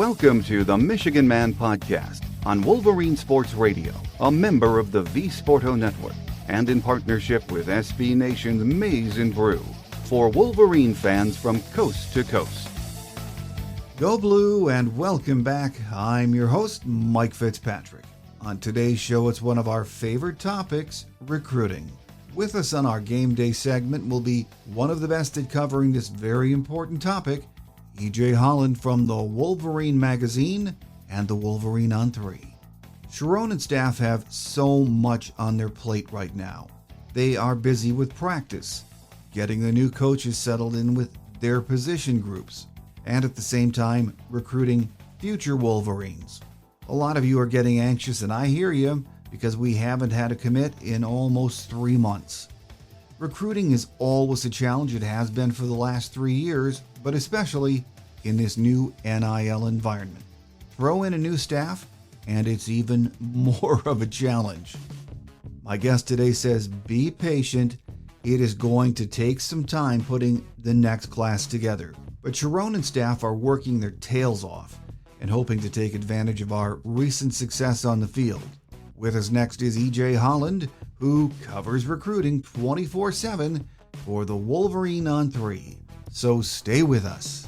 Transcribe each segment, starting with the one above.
Welcome to the Michigan Man Podcast on Wolverine Sports Radio, a member of the V-Sporto Network, and in partnership with SB Nation's Maize and Brew, for Wolverine fans from coast to coast. Go Blue and welcome back. I'm your host, Mike Fitzpatrick. On today's show, it's one of our favorite topics, recruiting. With us on our game day segment will be one of the best at covering this very important topic, EJ Holland from the Wolverine magazine and the Wolverine ON3. Sherrone and staff have so much on their plate right now. They are busy with practice, getting the new coaches settled in with their position groups, and at the same time recruiting future Wolverines. A lot of you are getting anxious, and I hear you, because we haven't had a commit in almost 3 months. Recruiting is always a challenge. It has been for the last 3 years, but especially in this new NIL environment. Throw in a new staff, and it's even more of a challenge. My guest today says, be patient. It is going to take some time putting the next class together. But Sherrone and staff are working their tails off and hoping to take advantage of our recent success on the field. With us next is EJ Holland, who covers recruiting 24/7 for the Wolverine ON3. So stay with us.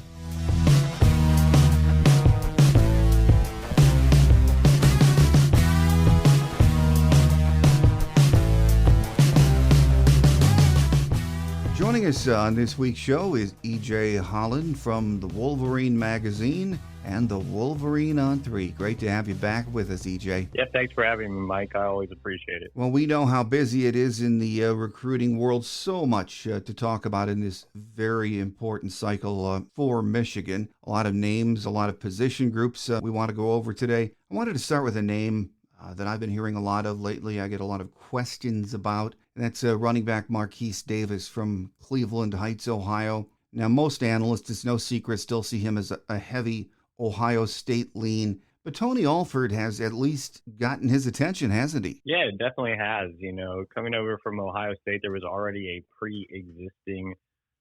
Joining us on this week's show is EJ Holland from the Wolverine magazine and the Wolverine ON3. Great to have you back with us, EJ. Yeah, thanks for having me, Mike. I always appreciate it. Well, we know how busy it is in the recruiting world. So much to talk about in this very important cycle for Michigan. A lot of names, a lot of position groups we want to go over today. I wanted to start with a name that I've been hearing a lot of lately. I get a lot of questions about, and that's running back Marquise Davis from Cleveland Heights, Ohio. Now, most analysts, it's no secret, still see him as a heavy Ohio State lean, but Tony Alford has at least gotten his attention, hasn't he? Yeah, it definitely has. You know, coming over from Ohio State, there was already a pre-existing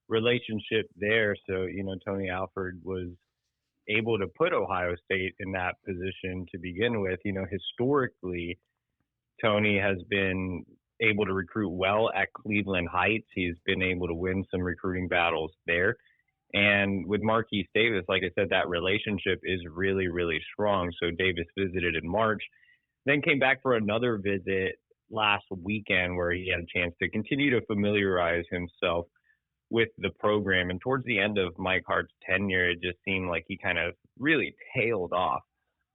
relationship there. So, you know, Tony Alford was able to put Ohio State in that position to begin with. You know, historically, Tony has been able to recruit well at Cleveland Heights. He's been able to win some recruiting battles there. And with Marquise Davis, like I said, that relationship is really, really strong. So Davis visited in March, then came back for another visit last weekend where he had a chance to continue to familiarize himself with the program. And towards the end of Mike Hart's tenure, it just seemed like he kind of really tailed off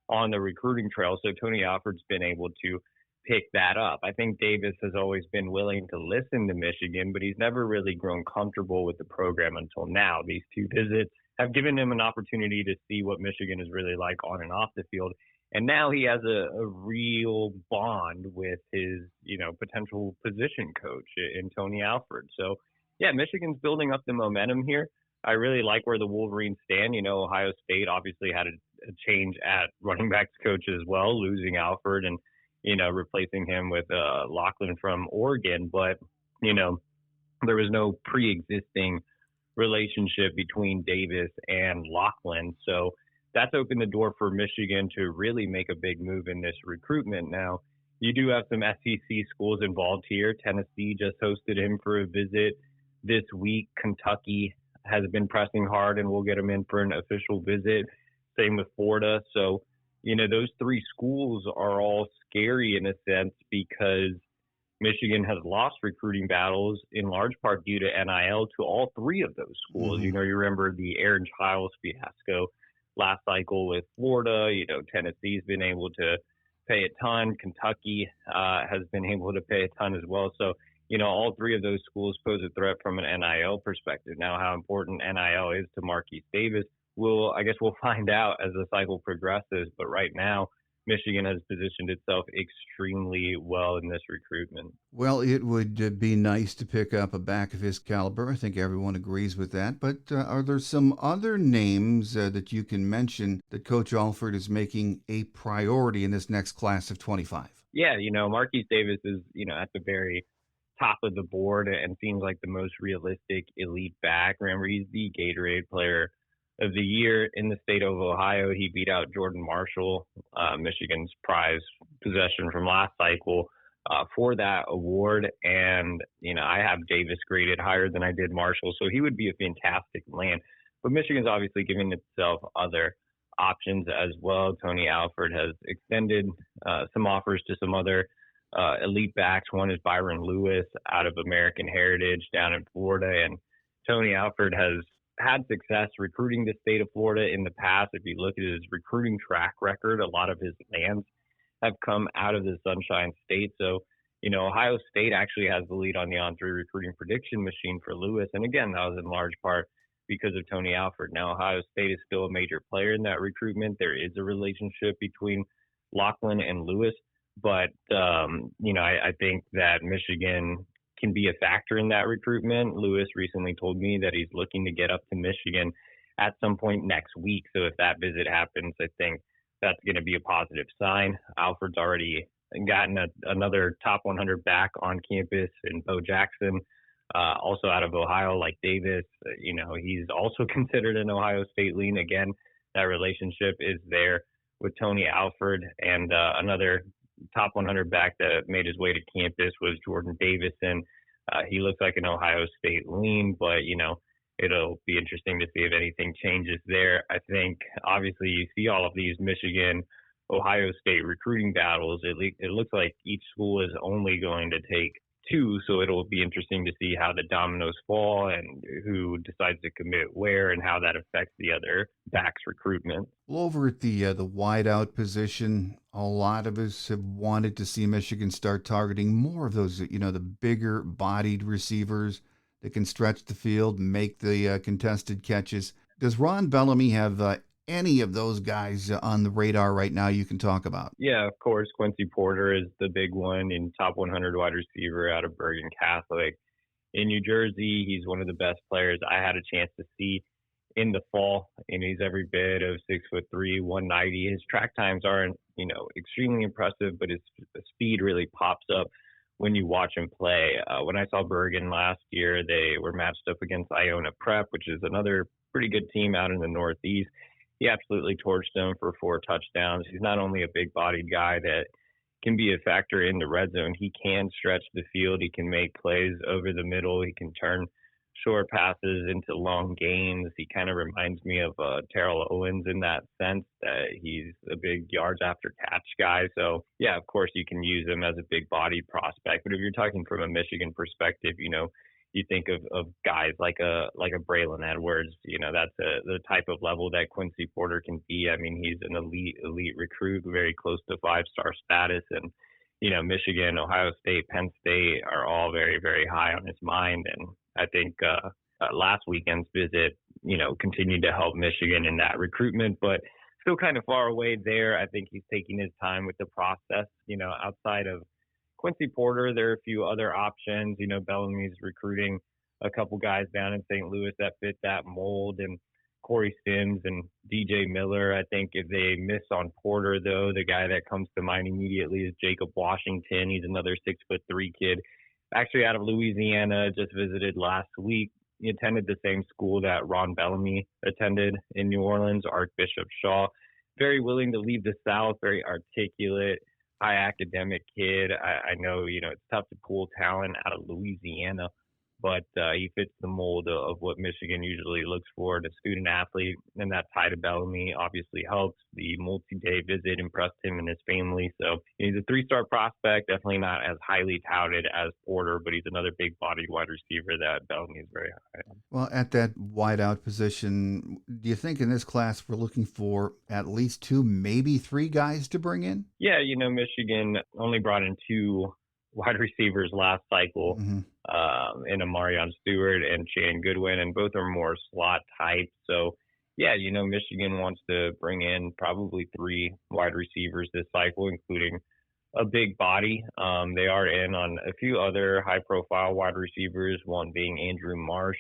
on the recruiting trail. So Tony Alford's been able to pick that up. I think Davis has always been willing to listen to Michigan, but he's never really grown comfortable with the program until now. These 2 visits have given him an opportunity to see what Michigan is really like on and off the field. And now he has a real bond with his, you know, potential position coach in Tony Alford. So, yeah, Michigan's building up the momentum here. I really like where the Wolverines stand. You know, Ohio State obviously had a change at running backs coach as well, losing Alford and, you know, replacing him with Lachlan from Oregon. But, you know, there was no pre-existing relationship between Davis and Lachlan. So that's opened the door for Michigan to really make a big move in this recruitment. Now, you do have some SEC schools involved here. Tennessee just hosted him for a visit this week. Kentucky has been pressing hard, and we'll get him in for an official visit. Same with Florida. So, you know, those 3 schools are all scary in a sense because Michigan has lost recruiting battles in large part due to NIL to all 3 of those schools. Mm-hmm. You know, you remember the Aaron Childs fiasco last cycle with Florida. You know, Tennessee's been able to pay a ton. Kentucky has been able to pay a ton as well. So, you know, all 3 of those schools pose a threat from an NIL perspective. Now, how important NIL is to Marquise Davis, I guess we'll find out as the cycle progresses. But right now, Michigan has positioned itself extremely well in this recruitment. Well, it would be nice to pick up a back of his caliber. I think everyone agrees with that. But are there some other names that you can mention that Coach Alford is making a priority in this next class of 25? Yeah, you know, Marquise Davis is, you know, at the very top of the board and seems like the most realistic elite back. Remember, he's the Gatorade Player of the year in the state of Ohio. He beat out Jordan Marshall, Michigan's prize possession from last cycle, for that award. And, I have Davis graded higher than I did Marshall, so he would be a fantastic land. But Michigan's obviously giving itself other options as well. Tony Alford has extended some offers to some other elite backs. One is Byron Lewis out of American Heritage down in Florida. And Tony Alford has had success recruiting the state of Florida in the past. If you look at his recruiting track record, a lot of his lands have come out of the Sunshine State. So, Ohio State actually has the lead on the On3 recruiting prediction machine for Lewis. And again, that was in large part because of Tony Alford. Now, Ohio State is still a major player in that recruitment. There is a relationship between Lachlan and Lewis. But, I think that Michigan can be a factor in that recruitment. Lewis recently told me that he's looking to get up to Michigan at some point next week. So if that visit happens, I think that's going to be a positive sign. Alford's already gotten another top 100 back on campus in Bo Jackson, also out of Ohio, like Davis. He's also considered an Ohio State lean. Again, that relationship is there with Tony Alford. And another top 100 back that made his way to campus was Jordan Davison. He looks like an Ohio State lean, but, it'll be interesting to see if anything changes there. I think, obviously, you see all of these Michigan, Ohio State recruiting battles. It looks like each school is only going to take two, so it'll be interesting to see how the dominoes fall and who decides to commit where and how that affects the other backs recruitment. Well, over at the wideout position, a lot of us have wanted to see Michigan start targeting more of those, the bigger bodied receivers that can stretch the field, make the contested catches. Does Ron Bellamy have any of those guys on the radar right now you can talk about? Yeah, of course. Quincy Porter is the big one, in top 100 wide receiver out of Bergen Catholic in New Jersey. He's one of the best players I had a chance to see in the fall, and he's every bit of 6'3", 190. His track times aren't, extremely impressive, but his speed really pops up when you watch him play. When I saw Bergen last year, they were matched up against Iona Prep, which is another pretty good team out in the Northeast. He absolutely torched them for 4 touchdowns. He's not only a big-bodied guy that can be a factor in the red zone, he can stretch the field. He can make plays over the middle. He can turn short passes into long gains. He kind of reminds me of Terrell Owens in that sense, that he's a big yards after catch guy. So, yeah, of course, you can use him as a big-bodied prospect. But if you're talking from a Michigan perspective, you think of guys like a Braylon Edwards. That's the type of level that Quincy Porter can be. I mean, he's an elite recruit, very close to 5-star status. And, Michigan, Ohio State, Penn State are all very, very high on his mind. And I think last weekend's visit, continued to help Michigan in that recruitment, but still kind of far away there. I think he's taking his time with the process. Outside of Quincy Porter, there are a few other options. Bellamy's recruiting a couple guys down in St. Louis that fit that mold, and Corey Sims and DJ Miller. I think if they miss on Porter, though, the guy that comes to mind immediately is Jacob Washington. He's another 6'3" kid, actually out of Louisiana, just visited last week. He attended the same school that Ron Bellamy attended in New Orleans, Archbishop Shaw. Very willing to leave the South, very articulate, high academic kid. I know, it's tough to pull talent out of Louisiana, but he fits the mold of what Michigan usually looks for in a student athlete, and that tie to Bellamy obviously helps. The multi-day visit impressed him and his family, so he's a 3-star prospect, definitely not as highly touted as Porter, but he's another big-bodied wide receiver that Bellamy is very high on. Well, at that wideout position, do you think in this class we're looking for at least 2, maybe 3 guys to bring in? Yeah, Michigan only brought in 2 wide receivers last cycle, in Amarion Stewart and Shane Goodwin, and both are more slot type. So, yeah, Michigan wants to bring in probably 3 wide receivers this cycle, including a big body. They are in on a few other high-profile wide receivers, one being Andrew Marsh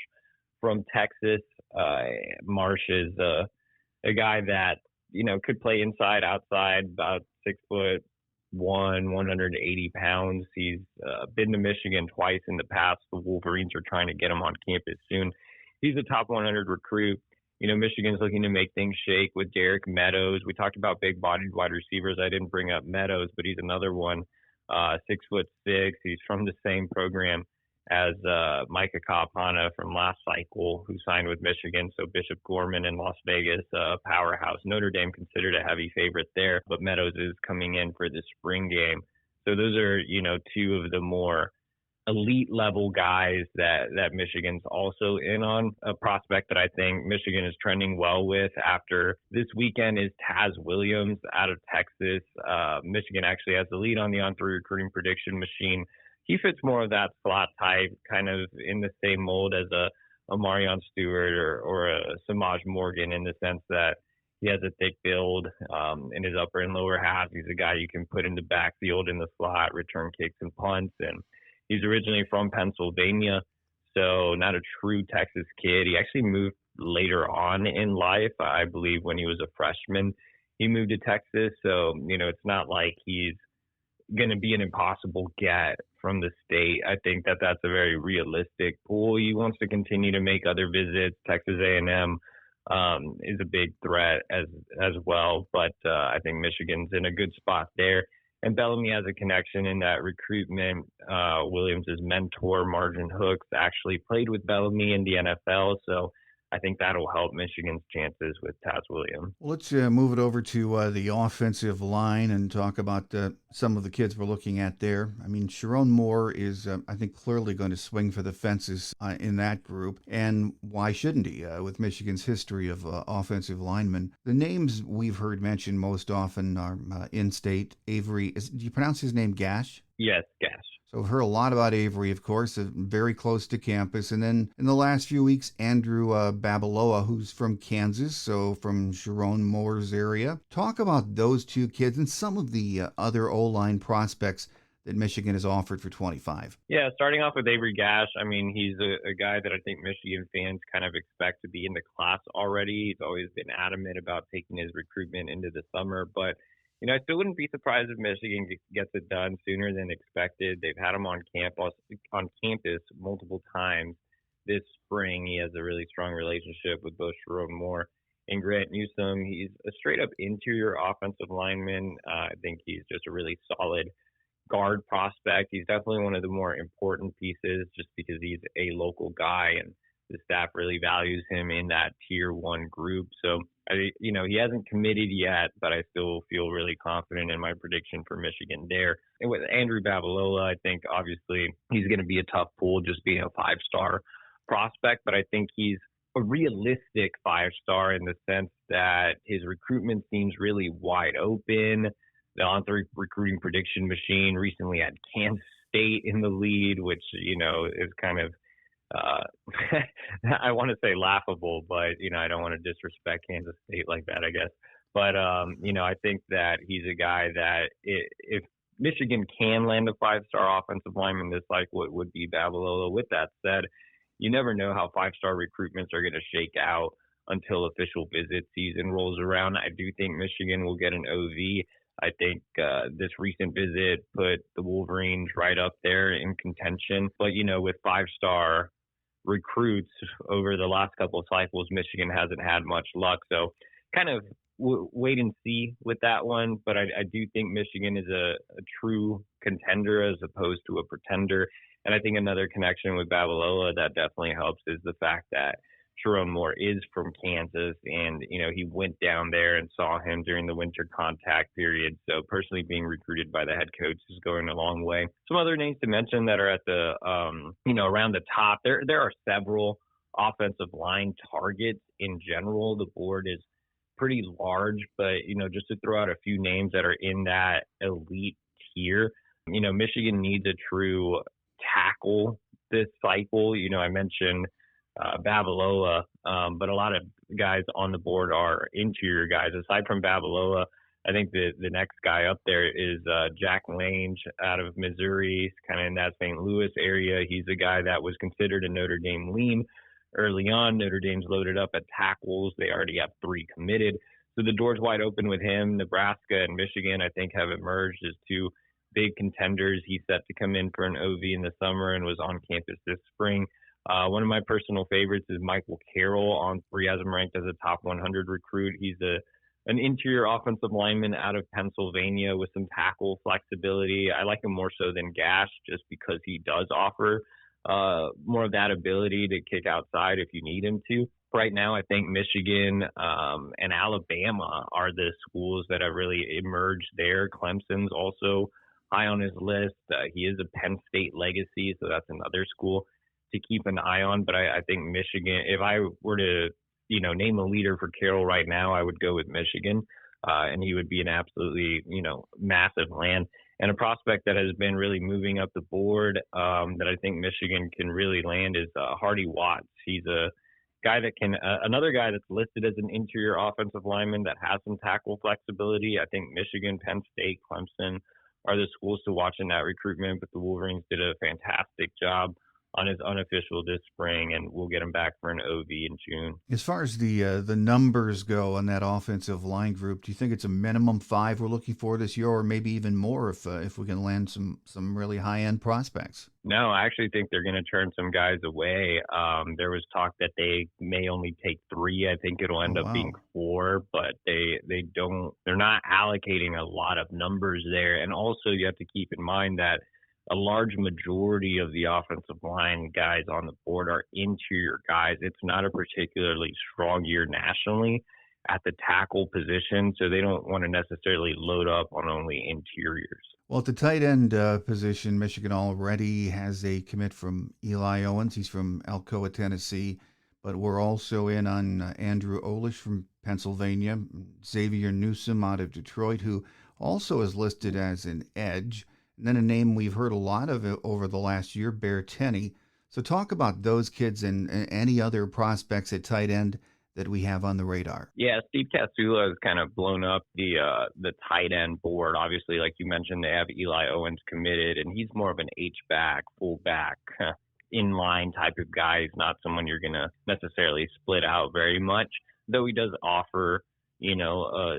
from Texas. Marsh is a guy that, could play inside, outside, about 6'1", 180 pounds. He's been to Michigan twice in the past. The Wolverines are trying to get him on campus soon. He's a top 100 recruit. Michigan's looking to make things shake with Derek Meadows. We talked about big-bodied wide receivers. I didn't bring up Meadows, but he's another one, 6'6". He's from the same program as Micah Kapana from last cycle, who signed with Michigan. So Bishop Gorman in Las Vegas, powerhouse. Notre Dame considered a heavy favorite there, but Meadows is coming in for the spring game. So those are, two of the more elite level guys that Michigan's also in on. A prospect that I think Michigan is trending well with after this weekend is Taz Williams out of Texas. Michigan actually has the lead on the On3 recruiting prediction machine. He fits more of that slot type, kind of in the same mold as a Marion Stewart or a Samaj Morgan, in the sense that he has a thick build in his upper and lower halves. He's a guy you can put in the backfield in the slot, return kicks and punts, and he's originally from Pennsylvania, so not a true Texas kid. He actually moved later on in life. I believe when he was a freshman, he moved to Texas. So, it's not like he's going to be an impossible get from the state. I think that that's a very realistic pool. He wants to continue to make other visits. Texas A&M is a big threat as well, but I think Michigan's in a good spot there. And Bellamy has a connection in that recruitment. Williams' mentor, Margin Hooks, actually played with Bellamy in the NFL. So I think that'll help Michigan's chances with Taz Williams. Well, let's move it over to the offensive line and talk about some of the kids we're looking at there. I mean, Sherrone Moore is, I think, clearly going to swing for the fences in that group. And why shouldn't he, with Michigan's history of offensive linemen? The names we've heard mentioned most often are in-state. Avery, do you pronounce his name Gash? Yes, Gash. So I've heard a lot about Avery, of course, very close to campus. And then in the last few weeks, Andrew Babaloa, who's from Kansas, so from Sherrone Moore's area. Talk about those two kids and some of the other O-line prospects that Michigan has offered for 25. Yeah, starting off with Avery Gash, I mean, he's a guy that I think Michigan fans kind of expect to be in the class already. He's always been adamant about taking his recruitment into the summer, but I still wouldn't be surprised if Michigan gets it done sooner than expected. They've had him on campus multiple times this spring. He has a really strong relationship with both Sherrone Moore and Grant Newsome. He's a straight-up interior offensive lineman. I think he's just a really solid guard prospect. He's definitely one of the more important pieces just because he's a local guy, and the staff really values him in that tier 1 group. So, he hasn't committed yet, but I still feel really confident in my prediction for Michigan there. And with Andrew Babalola, I think obviously he's going to be a tough pull just being a 5-star prospect, but I think he's a realistic 5-star in the sense that his recruitment seems really wide open. The On3 recruiting prediction machine recently had Kansas State in the lead, which, is kind of I want to say laughable, but I don't want to disrespect Kansas State like that, I guess. But I think that he's a guy that if Michigan can land a 5-star offensive lineman this cycle, it would be Babalola. With that said, you never know how 5-star recruitments are going to shake out until official visit season rolls around. I do think Michigan will get an OV. I think this recent visit put the Wolverines right up there in contention. But, with 5-star recruits over the last couple of cycles, Michigan hasn't had much luck. So kind of wait and see with that one. But I do think Michigan is a true contender as opposed to a pretender. And I think another connection with Babalola that definitely helps is the fact that Sherrone Moore is from Kansas, and he went down there and saw him during the winter contact period. So personally being recruited by the head coach is going a long way. Some other names to mention that are at the around the top. There are several offensive line targets in general. The board is pretty large, but just to throw out a few names that are in that elite tier. Michigan needs a true tackle this cycle. I mentioned Babalola, but a lot of guys on the board are interior guys. Aside from Babalola, I think the next guy up there is Jack Lange out of Missouri, kind of in that St. Louis area. He's a guy that was considered a Notre Dame lean early on. Notre Dame's loaded up at tackles. They already have 3 committed. So the door's wide open with him. Nebraska and Michigan, I think, have emerged as 2 big contenders. He's set to come in for an OV in the summer and was on campus this spring. One of my personal favorites is Michael Carroll. On3 has him ranked as a top 100 recruit. He's an interior offensive lineman out of Pennsylvania with some tackle flexibility. I like him more so than Gash just because he does offer more of that ability to kick outside if you need him to. Right now, I think Michigan and Alabama are the schools that have really emerged there. Clemson's also high on his list. He is a Penn State legacy, so that's another school to keep an eye on. But I think Michigan, if I were to, name a leader for Carroll right now, I would go with Michigan, and he would be an absolutely, massive land. And a prospect that has been really moving up the board that I think Michigan can really land is Hardy Watts. He's a guy that can, another guy that's listed as an interior offensive lineman that has some tackle flexibility. I think Michigan, Penn State, Clemson are the schools to watch in that recruitment, but the Wolverines did a fantastic job on his unofficial this spring, and we'll get him back for an OV in June. As far as the numbers go on that offensive line group, do you think it's a minimum 5 we're looking for this year, or maybe even more if we can land some really high-end prospects? No, I actually think they're going to turn some guys away. There was talk that they may only take 3. I think it'll end up being 4, but they're not allocating a lot of numbers there. And also you have to keep in mind that a large majority of the offensive line guys on the board are interior guys. It's not a particularly strong year nationally at the tackle position, so they don't want to necessarily load up on only interiors. Well, at the tight end position, Michigan already has a commit from Eli Owens. He's from Alcoa, Tennessee, but we're also in on Andrew Olish from Pennsylvania, Xavier Newsome out of Detroit, who also is listed as an edge. And then a name we've heard a lot of over the last year, Bear Tenney. So talk about those kids and any other prospects at tight end that we have on the radar. Yeah, Steve Casula has kind of blown up the tight end board. Obviously, like you mentioned, they have Eli Owens committed, and he's more of an H-back, full-back, inline type of guy. He's not someone you're going to necessarily split out very much, though he does offer, a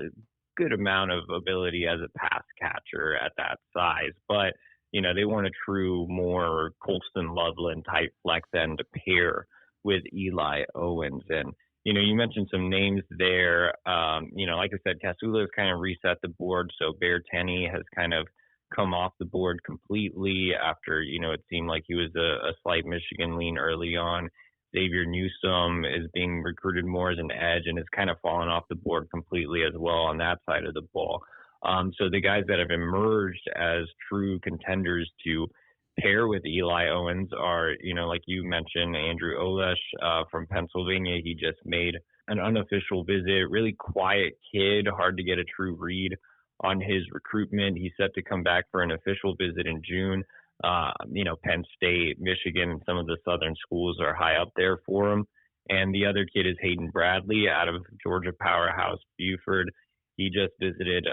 good amount of ability as a pass catcher at that size. But, they want a true, more Colston Loveland type flex end to pair with Eli Owens. And, you mentioned some names there. Like I said, Casula has kind of reset the board. So Bear Tenney has kind of come off the board completely after, it seemed like he was a slight Michigan lean early on. Xavier Newsome is being recruited more as an edge and has kind of fallen off the board completely as well on that side of the ball. So the guys that have emerged as true contenders to pair with Eli Owens are, like you mentioned, Andrew Olish from Pennsylvania. He just made an unofficial visit, really quiet kid, hard to get a true read on his recruitment. He's set to come back for an official visit in June. Penn State, Michigan, and some of the southern schools are high up there for him. And the other kid is Hayden Bradley out of Georgia powerhouse Buford. He just visited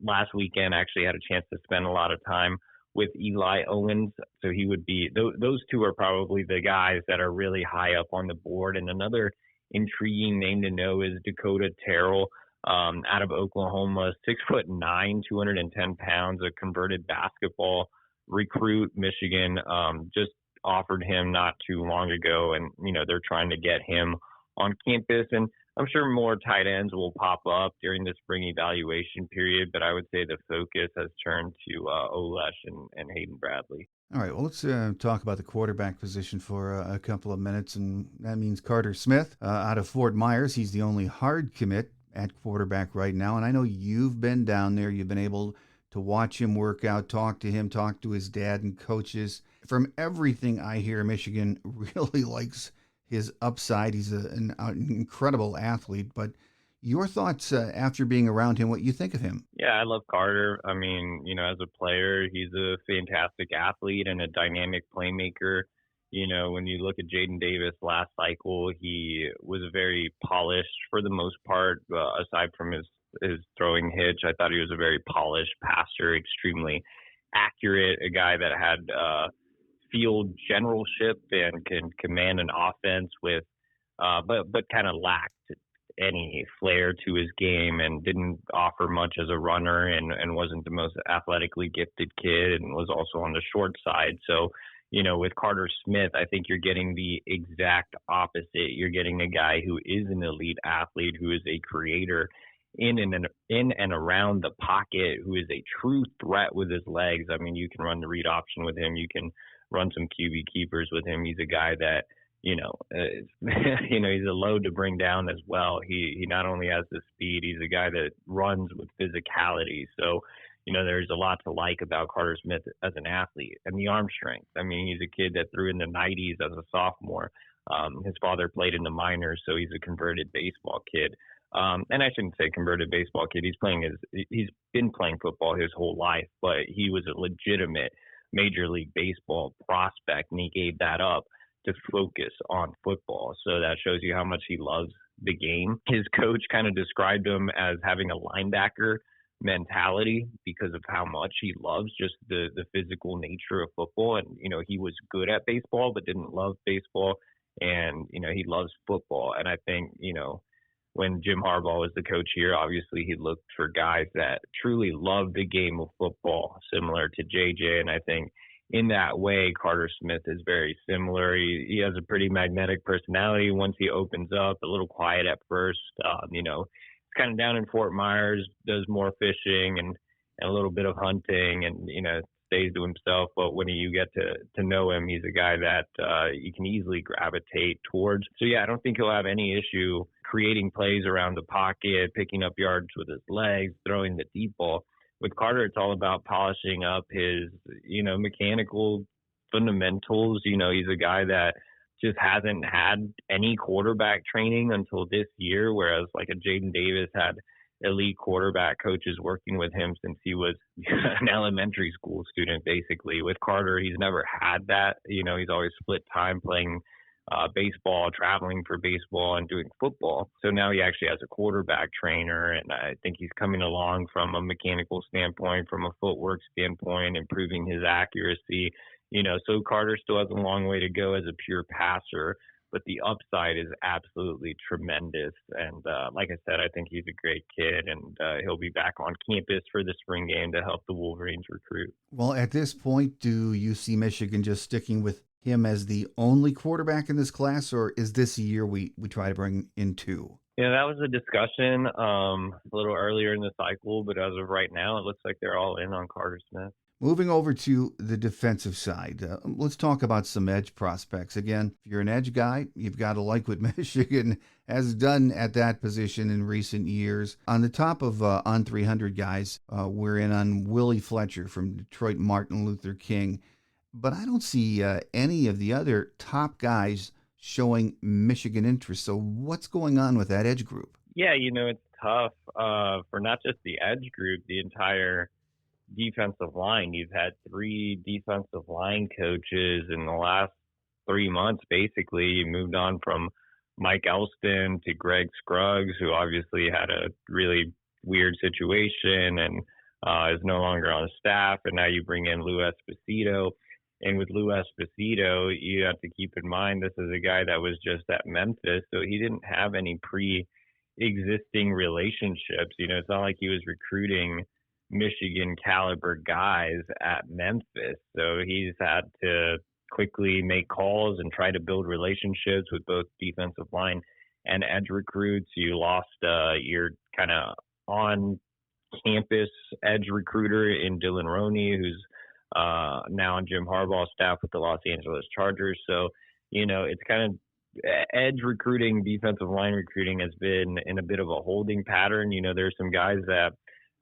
last weekend, actually had a chance to spend a lot of time with Eli Owens. So he would be, those two are probably the guys that are really high up on the board. And another intriguing name to know is Dakota Terrell out of Oklahoma, 6'9", 210 pounds, a converted basketball recruit. Michigan just offered him not too long ago, and they're trying to get him on campus. And I'm sure more tight ends will pop up during the spring evaluation period, but I would say the focus has turned to Olesh and Hayden Bradley. All right, well, let's talk about the quarterback position for a couple of minutes, and that means Carter Smith out of Fort Myers. He's the only hard commit at quarterback right now, and I know you've been down there. You've been able to watch him work out, talk to him, talk to his dad and coaches. From everything I hear, Michigan really likes his upside. He's an incredible athlete, but your thoughts after being around him, what you think of him? Yeah, I love Carter. I mean, as a player, he's a fantastic athlete and a dynamic playmaker. When you look at Jaden Davis last cycle, he was very polished for the most part, aside from his throwing hitch. I thought he was a very polished passer, extremely accurate, a guy that had field generalship and can command an offense with, but kind of lacked any flair to his game and didn't offer much as a runner and wasn't the most athletically gifted kid and was also on the short side. So, with Carter Smith, I think you're getting the exact opposite. You're getting a guy who is an elite athlete, who is a creator in and around the pocket, who is a true threat with his legs. I mean, you can run the read option with him. You can run some QB keepers with him. He's a guy that, he's a load to bring down as well. He not only has the speed, he's a guy that runs with physicality. So, there's a lot to like about Carter Smith as an athlete, and the arm strength. I mean, he's a kid that threw in the 90s as a sophomore. His father played in the minors, so he's a converted baseball kid. And I shouldn't say converted baseball kid. He's been playing football his whole life, but he was a legitimate Major League Baseball prospect, and he gave that up to focus on football. So that shows you how much he loves the game. His coach kind of described him as having a linebacker mentality because of how much he loves just the physical nature of football. And, he was good at baseball, but didn't love baseball. And, he loves football. And I think, when Jim Harbaugh was the coach here, obviously he looked for guys that truly love the game of football, similar to JJ. And I think in that way, Carter Smith is very similar. He has a pretty magnetic personality once he opens up, a little quiet at first. Kind of down in Fort Myers, does more fishing and a little bit of hunting, and stays to himself. But when you get to know him, he's a guy that you can easily gravitate towards. So yeah, I don't think he'll have any issue creating plays around the pocket, picking up yards with his legs, throwing the deep ball. With Carter, it's all about polishing up his mechanical fundamentals. He's a guy that just hasn't had any quarterback training until this year, whereas like a Jaden Davis had elite quarterback coaches working with him since he was an elementary school student, basically. With Carter, he's never had that. He's always split time playing baseball, traveling for baseball, and doing football. So now he actually has a quarterback trainer, and I think he's coming along from a mechanical standpoint, from a footwork standpoint, improving his accuracy. So Carter still has a long way to go as a pure passer, but the upside is absolutely tremendous. And like I said, I think he's a great kid, and he'll be back on campus for the spring game to help the Wolverines recruit. Well, at this point, do you see Michigan just sticking with him as the only quarterback in this class, or is this a year we try to bring in two? Yeah, that was a discussion a little earlier in the cycle, but as of right now, it looks like they're all in on Carter Smith. Moving over to the defensive side, let's talk about some edge prospects. Again, if you're an edge guy, you've got to like what Michigan has done at that position in recent years. On the top of on 300 guys, we're in on Willie Fletcher from Detroit Martin Luther King. But I don't see any of the other top guys showing Michigan interest. So what's going on with that edge group? Yeah, it's tough for not just the edge group, the entire defensive line. You've had 3 defensive line coaches in the last 3 months, basically. You moved on from Mike Elston to Greg Scruggs, who obviously had a really weird situation and is no longer on staff. And now you bring in Lou Esposito. And with Lou Esposito, you have to keep in mind this is a guy that was just at Memphis, so he didn't have any pre-existing relationships. It's not like he was recruiting Michigan caliber guys at Memphis. So he's had to quickly make calls and try to build relationships with both defensive line and edge recruits. You lost your kind of on campus edge recruiter in Dylan Roney, who's now on Jim Harbaugh's staff with the Los Angeles Chargers. So, it's kind of edge recruiting, defensive line recruiting has been in a bit of a holding pattern. There's some guys that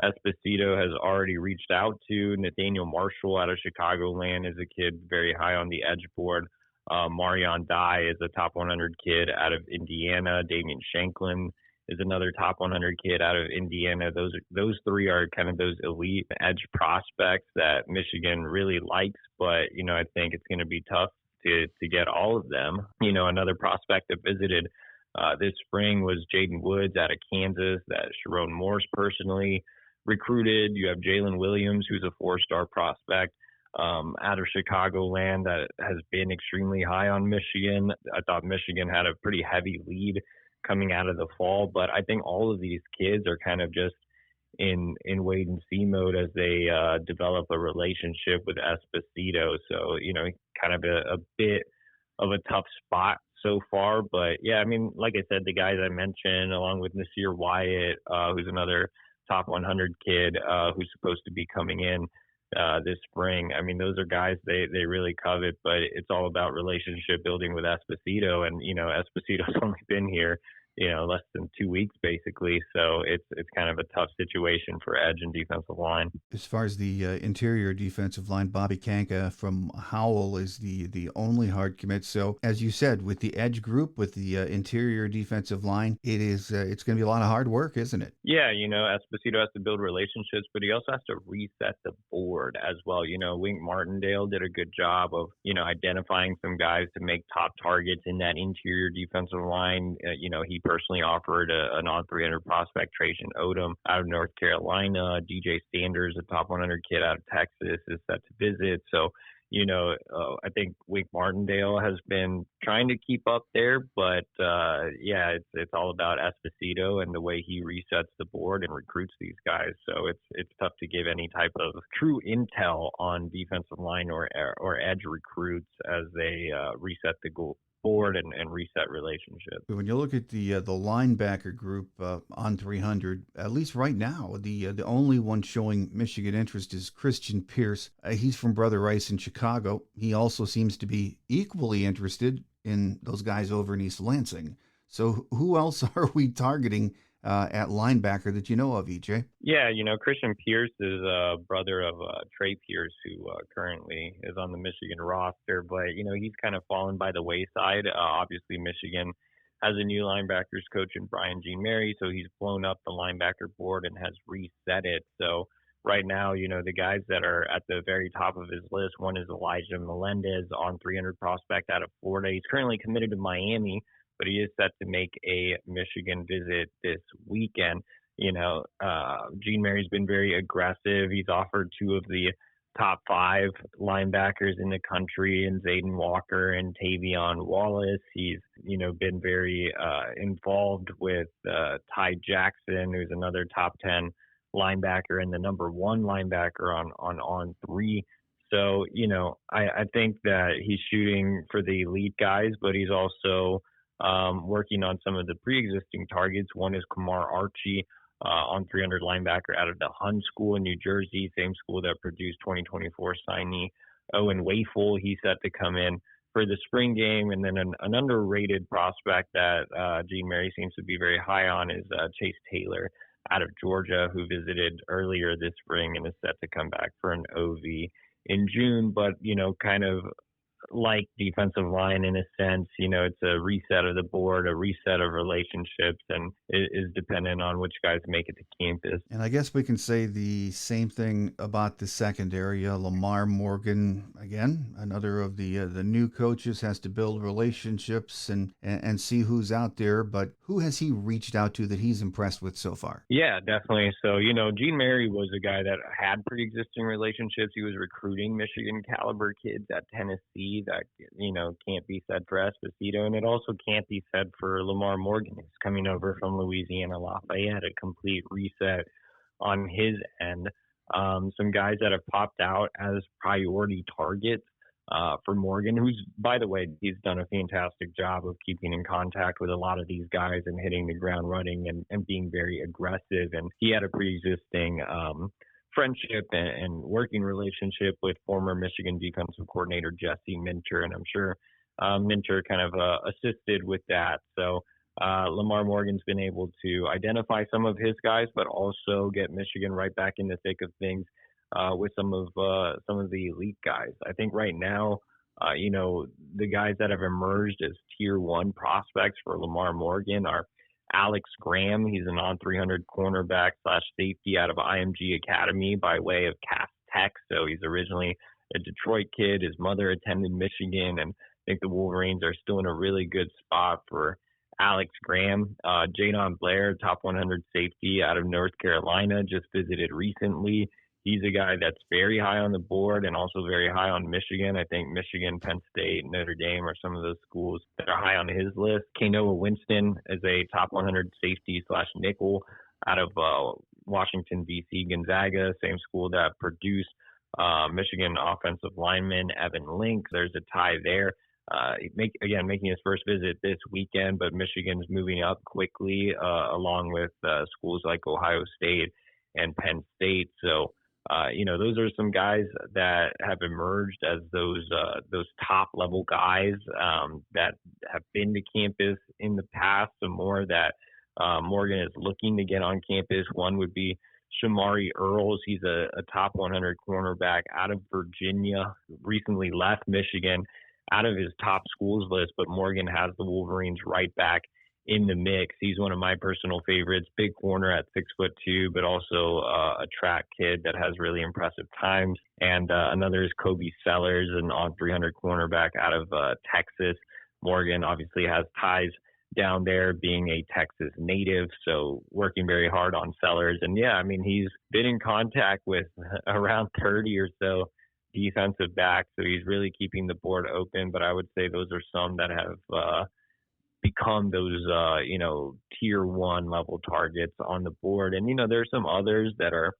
Esposito has already reached out to. Nathaniel Marshall out of Chicagoland is a kid very high on the edge board. Marion Dye is a top 100 kid out of Indiana. Damian Shanklin is another top 100 kid out of Indiana. Those 3 are kind of those elite edge prospects that Michigan really likes, but, I think it's going to be tough to get all of them. Another prospect that visited this spring was Jaden Woods out of Kansas that Sherrone Moore personally recruited. You have Jalen Williams, who's a 4-star prospect out of Chicagoland that has been extremely high on Michigan. I thought Michigan had a pretty heavy lead coming out of the fall, but I think all of these kids are kind of just in wait and see mode as they develop a relationship with Esposito. So, kind of a bit of a tough spot so far. But yeah, I mean, like I said, the guys I mentioned, along with Nasir Wyatt, who's another top 100 kid who's supposed to be coming in this spring. I mean, those are guys they really covet, but it's all about relationship building with Esposito. And, Esposito's only been here, less than 2 weeks basically. So it's kind of a tough situation for edge and defensive line. As far as the interior defensive line, Bobby Kanka from Howell is the only hard commit. So as you said, with the edge group, with the interior defensive line, it's going to be a lot of hard work, isn't it? Yeah, Esposito has to build relationships, but he also has to reset the board as well. Wink Martindale did a good job of, identifying some guys to make top targets in that interior defensive line. He personally offered an on-300 prospect, Trajan Odom, out of North Carolina. DJ Sanders, a top 100 kid out of Texas, is set to visit. So, I think Wink Martindale has been trying to keep up there, but it's all about Esposito and the way he resets the board and recruits these guys. So it's tough to give any type of true intel on defensive line or edge recruits as they reset the board and reset relationships. When you look at the linebacker group on 300, at least right now, the only one showing Michigan interest is Christian Pierce. He's from Brother Rice in Chicago. He also seems to be equally interested in those guys over in East Lansing. So who else are we targeting at linebacker that you know of, EJ? Yeah, Christian Pierce is a brother of Trey Pierce, who currently is on the Michigan roster. But, he's kind of fallen by the wayside. Obviously, Michigan has a new linebackers coach in Brian Jean Mary, so he's blown up the linebacker board and has reset it. So right now, the guys that are at the very top of his list, one is Elijah Melendez, on 300 prospect out of Florida. He's currently committed to Miami, but he is set to make a Michigan visit this weekend. Jean Mary's been very aggressive. He's offered two of the top 5 linebackers in the country, and Zayden Walker and Tavion Wallace. He's, been very involved with Ty Jackson, who's another top 10 linebacker and the number 1 linebacker on 3. So, I think that he's shooting for the elite guys, but he's also working on some of the pre-existing targets. One is Kamar Archie, on 300 linebacker out of the Hun School in New Jersey, same school that produced 2024 signee Owen Wafel. He's set to come in for the spring game. And then an underrated prospect that Jean Mary seems to be very high on is Chase Taylor out of Georgia, who visited earlier this spring and is set to come back for an OV in June. But, kind of like defensive line in a sense, it's a reset of the board, a reset of relationships, and it is dependent on which guys make it to campus. And I guess we can say the same thing about the secondary. Lamar Morgan, again, another of the new coaches, has to build relationships and see who's out there. But who has he reached out to that he's impressed with so far? Yeah, definitely. So, Jean Mary was a guy that had pre-existing relationships. He was recruiting Michigan caliber kids at Tennessee. That, can't be said for Esposito, and it also can't be said for Lamar Morgan, who's coming over from Louisiana Lafayette, a complete reset on his end. Some guys that have popped out as priority targets for Morgan, who's, by the way, he's done a fantastic job of keeping in contact with a lot of these guys and hitting the ground running and being very aggressive. And he had a pre-existing friendship and working relationship with former Michigan defensive coordinator Jesse Minter, and I'm sure Minter kind of assisted with that. So Lamar Morgan's been able to identify some of his guys, but also get Michigan right back in the thick of things with some of the elite guys. I think right now, the guys that have emerged as tier 1 prospects for Lamar Morgan are Alex Graham. He's an on 300 cornerback / safety out of IMG Academy by way of Cass Tech. So he's originally a Detroit kid. His mother attended Michigan, and I think the Wolverines are still in a really good spot for Alex Graham. Jadon Blair, top 100 safety out of North Carolina, just visited recently. He's a guy that's very high on the board and also very high on Michigan. I think Michigan, Penn State, Notre Dame are some of those schools that are high on his list. Kanoa Winston is a top 100 safety / nickel out of Washington, D.C., Gonzaga, same school that produced Michigan offensive lineman Evan Link. There's a tie there. Making his first visit this weekend, but Michigan's moving up quickly along with schools like Ohio State and Penn State. So, those are some guys that have emerged as those top level guys that have been to campus in the past. Some more that Morgan is looking to get on campus. One would be Shamari Earls. He's a top 100 cornerback out of Virginia, recently left Michigan out of his top schools list, but Morgan has the Wolverines right back in the mix. He's one of my personal favorites, big corner at 6'2", but also a track kid that has really impressive times. And another is Kobe Sellers, an On300 cornerback out of Texas. Morgan obviously has ties down there, being a Texas native, so working very hard on Sellers. And he's been in contact with around 30 or so defensive backs, so he's really keeping the board open. But I would say those are some that have become those tier 1 level targets on the board. And there's some others that are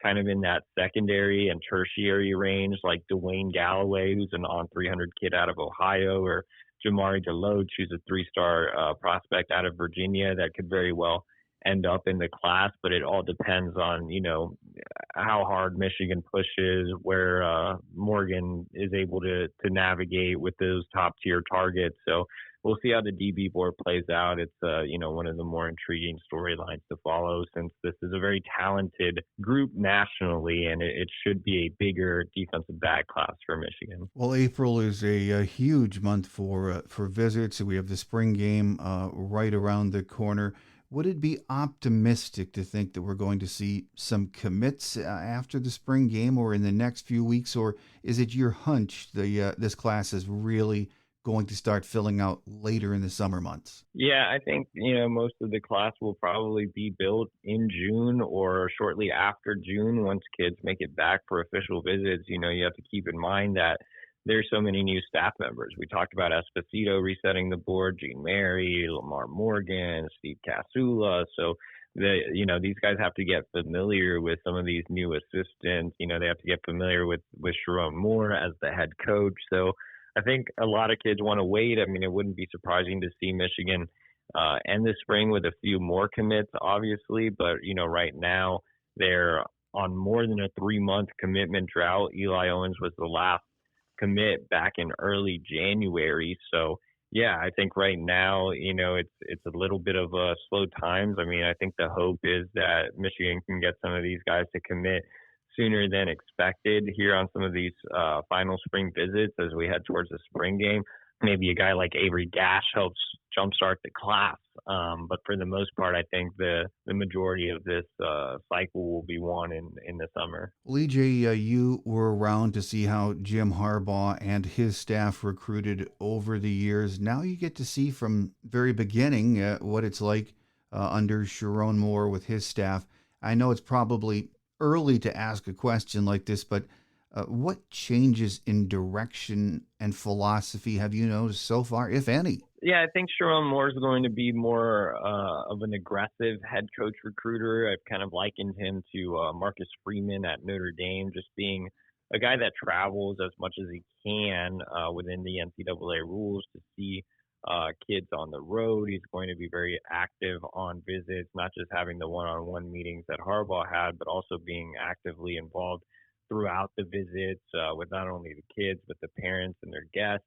kind of in that secondary and tertiary range, like Dwayne Galloway, who's an On300 kid out of Ohio, or Jamari Deloach, who's a 3-star prospect out of Virginia that could very well end up in the class. But it all depends on how hard Michigan pushes, where Morgan is able to navigate with those top tier targets. So we'll see how the DB board plays out. It's one of the more intriguing storylines to follow, since this is a very talented group nationally, and it should be a bigger defensive back class for Michigan. Well, April is a huge month for visits. We have the spring game right around the corner. Would it be optimistic to think that we're going to see some commits after the spring game or in the next few weeks, or is it your hunch this class is really going to start filling out later in the summer months? Yeah, I think, most of the class will probably be built in June or shortly after June once kids make it back for official visits. You have to keep in mind that there's so many new staff members. We talked about Esposito resetting the board, Gene Mary, Lamar Morgan, Steve Casula. So these guys have to get familiar with some of these new assistants. They have to get familiar with Sherrone Moore as the head coach. So I think a lot of kids want to wait. It wouldn't be surprising to see Michigan end the spring with a few more commits, obviously. But, right now they're on more than a 3-month commitment drought. Eli Owens was the last commit back in early January. So, I think right now, it's a little bit of slow times. I think the hope is that Michigan can get some of these guys to commit sooner than expected here on some of these final spring visits as we head towards the spring game. Maybe a guy like Avery Dash helps jumpstart the class. But for the most part, I think the majority of this cycle will be won in the summer. Well, EJ, you were around to see how Jim Harbaugh and his staff recruited over the years. Now you get to see from very beginning what it's like under Sherrone Moore with his staff. I know it's probably early to ask a question like this, but what changes in direction and philosophy have you noticed so far, if any? Yeah, I think Sherrone Moore is going to be more of an aggressive head coach recruiter. I've kind of likened him to Marcus Freeman at Notre Dame, just being a guy that travels as much as he can within the NCAA rules to see kids on the road. He's going to be very active on visits, not just having the one-on-one meetings that Harbaugh had, but also being actively involved throughout the visits with not only the kids, but the parents and their guests.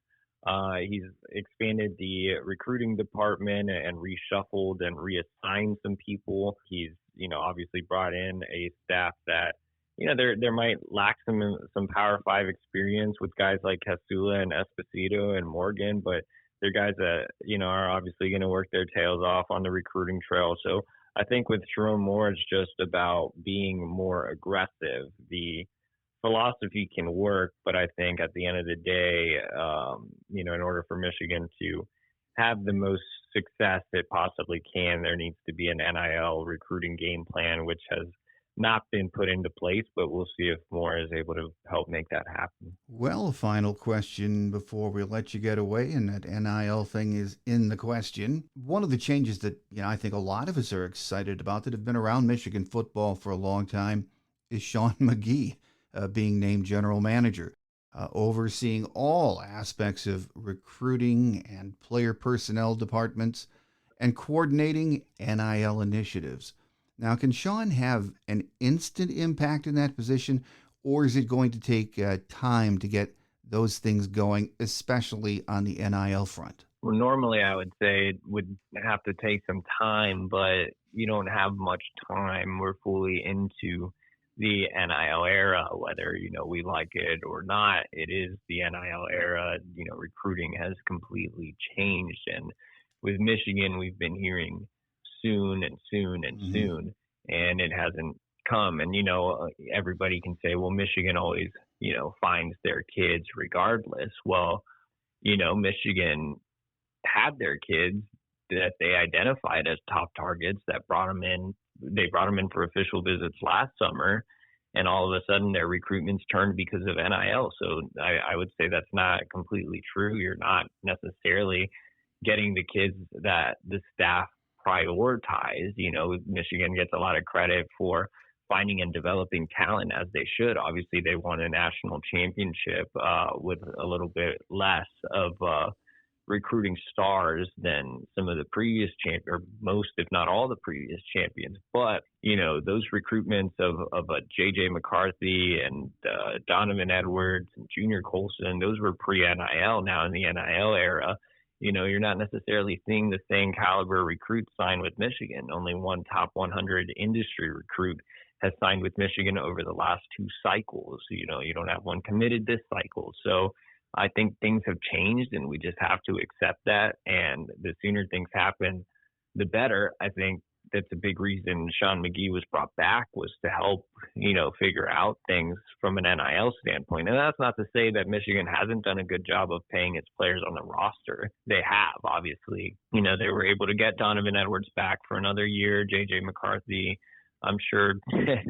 He's expanded the recruiting department and reshuffled and reassigned some people. He's, obviously brought in a staff that, there might lack some Power 5 experience with guys like Casula and Esposito and Morgan, but they're guys that, are obviously going to work their tails off on the recruiting trail. So I think with Sherrone Moore, it's just about being more aggressive. The philosophy can work, but I think at the end of the day, in order for Michigan to have the most success it possibly can, there needs to be an NIL recruiting game plan, which has not been put into place, but we'll see if Moore is able to help make that happen. Well, final question before we let you get away, and that NIL thing is in the question. One of the changes that I think a lot of us are excited about that have been around Michigan football for a long time is Sean McGee being named general manager, overseeing all aspects of recruiting and player personnel departments and coordinating NIL initiatives. Now, can Sean have an instant impact in that position, or is it going to take time to get those things going, especially on the NIL front? Well, normally I would say it would have to take some time, but you don't have much time. We're fully into the NIL era, whether, we like it or not. It is the NIL era. Recruiting has completely changed. And with Michigan, we've been hearing soon and soon and soon, and it hasn't come. And, everybody can say, well, Michigan always, finds their kids regardless. Well, Michigan had their kids that they identified as top targets that brought them in. They brought them in for official visits last summer, and all of a sudden their recruitment's turned because of NIL. So I would say that's not completely true. You're not necessarily getting the kids that the staff prioritize. Michigan gets a lot of credit for finding and developing talent, as they should. Obviously, they won a national championship with a little bit less of recruiting stars than some of the previous or most, if not all, the previous champions. But those recruitments of a JJ McCarthy and Donovan Edwards and Junior Colson, those were pre-NIL. Now in the NIL era, you're not necessarily seeing the same caliber recruits sign with Michigan. Only one top 100 industry recruit has signed with Michigan over the last 2 cycles. You don't have one committed this cycle. So I think things have changed, and we just have to accept that. And the sooner things happen, the better. I think that's a big reason Sean McGee was brought back, was to help, figure out things from an NIL standpoint. And that's not to say that Michigan hasn't done a good job of paying its players on the roster. They have, obviously. They were able to get Donovan Edwards back for another year. JJ McCarthy, I'm sure,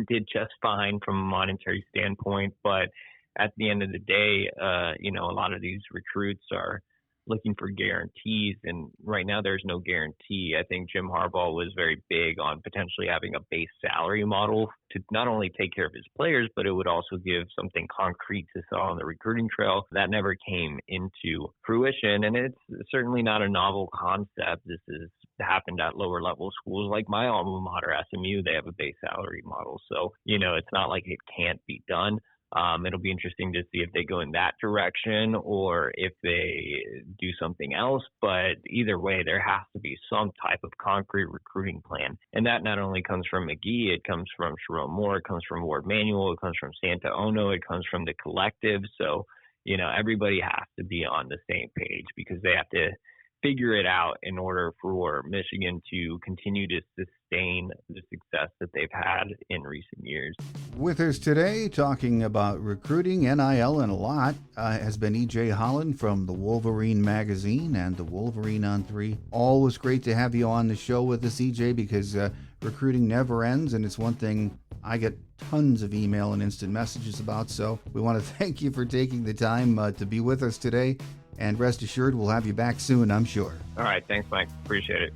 did just fine from a monetary standpoint. But at the end of the day, a lot of these recruits are looking for guarantees, and right now there's no guarantee. I think Jim Harbaugh was very big on potentially having a base salary model to not only take care of his players, but it would also give something concrete to sell on the recruiting trail. That never came into fruition, and it's certainly not a novel concept. This has happened at lower level schools like my alma mater, SMU. They have a base salary model, so it's not like it can't be done. It'll be interesting to see if they go in that direction or if they do something else. But either way, there has to be some type of concrete recruiting plan. And that not only comes from McGee, it comes from Sherrone Moore, it comes from Ward Manuel, it comes from Santa Ono, it comes from the collective. So, everybody has to be on the same page because they have to figure it out in order for Michigan to continue to sustain the success that they've had in recent years. With us today, talking about recruiting, NIL, and a lot, has been EJ Holland from the Wolverine magazine and the Wolverine On3. Always great to have you on the show with us, EJ, because recruiting never ends, and it's one thing I get tons of email and instant messages about. So we want to thank you for taking the time to be with us today. And rest assured, we'll have you back soon, I'm sure. All right. Thanks, Mike. Appreciate it.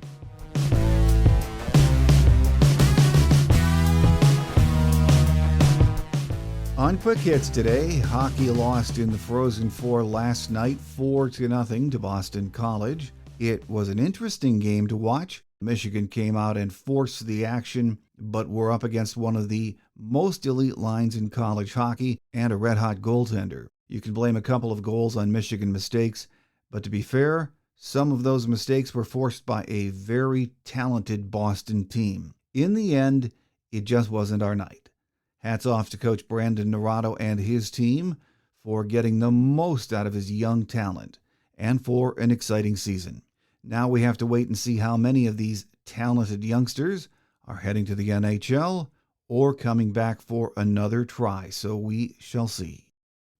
On Quick Hits today, hockey lost in the Frozen Four last night 4-0 to Boston College. It was an interesting game to watch. Michigan came out and forced the action, but were up against one of the most elite lines in college hockey and a red-hot goaltender. You can blame a couple of goals on Michigan mistakes, but to be fair, some of those mistakes were forced by a very talented Boston team. In the end, it just wasn't our night. Hats off to Coach Brandon Naurato and his team for getting the most out of his young talent and for an exciting season. Now we have to wait and see how many of these talented youngsters are heading to the NHL or coming back for another try, so we shall see.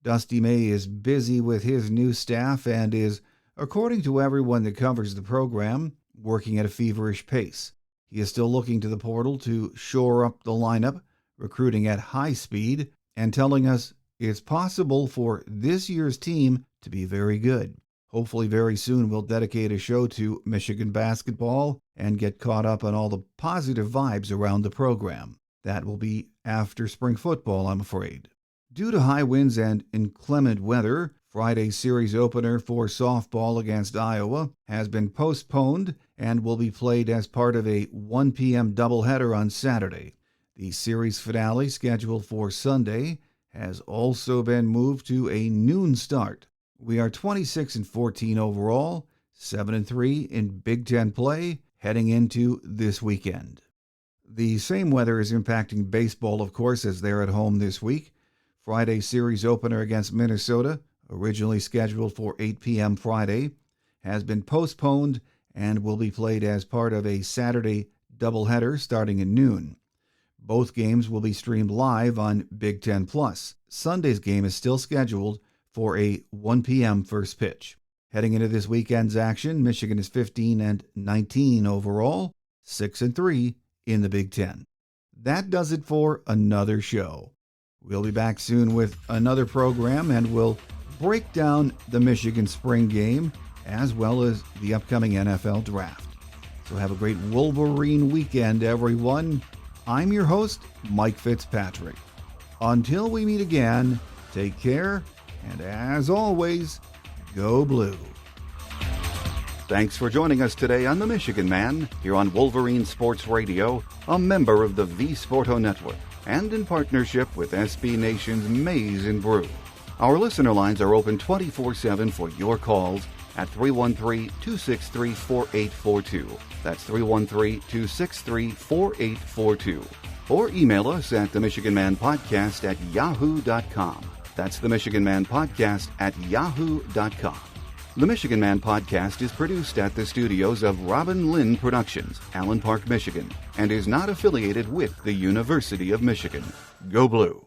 Dusty May is busy with his new staff and is, according to everyone that covers the program, working at a feverish pace. He is still looking to the portal to shore up the lineup, recruiting at high speed and telling us it's possible for this year's team to be very good. Hopefully very soon we'll dedicate a show to Michigan basketball and get caught up on all the positive vibes around the program. That will be after spring football, I'm afraid. Due to high winds and inclement weather, Friday's series opener for softball against Iowa has been postponed and will be played as part of a 1 p.m. doubleheader on Saturday. The series finale, scheduled for Sunday, has also been moved to a noon start. We are 26-14 overall, 7-3 in Big Ten play heading into this weekend. The same weather is impacting baseball, of course, as they're at home this week. Friday's series opener against Minnesota, originally scheduled for 8 p.m. Friday, has been postponed and will be played as part of a Saturday doubleheader starting at noon. Both games will be streamed live on Big Ten Plus. Sunday's game is still scheduled for a 1 p.m. first pitch. Heading into this weekend's action, Michigan is 15-19 overall, 6-3 in the Big Ten. That does it for another show. We'll be back soon with another program, and we'll break down the Michigan spring game as well as the upcoming NFL draft. So have a great Wolverine weekend, everyone. I'm your host, Mike Fitzpatrick. Until we meet again, take care, and as always, go blue. Thanks for joining us today on The Michigan Man, here on Wolverine Sports Radio, a member of the V-Sporto Network, and in partnership with SB Nation's Maize and Brew. Our listener lines are open 24/7 for your calls at 313-263-4842. That's 313-263-4842. Or email us at themichiganmanpodcast@yahoo.com. That's themichiganmanpodcast@yahoo.com. The Michigan Man Podcast is produced at the studios of Robin Lynn Productions, Allen Park, Michigan, and is not affiliated with the University of Michigan. Go Blue!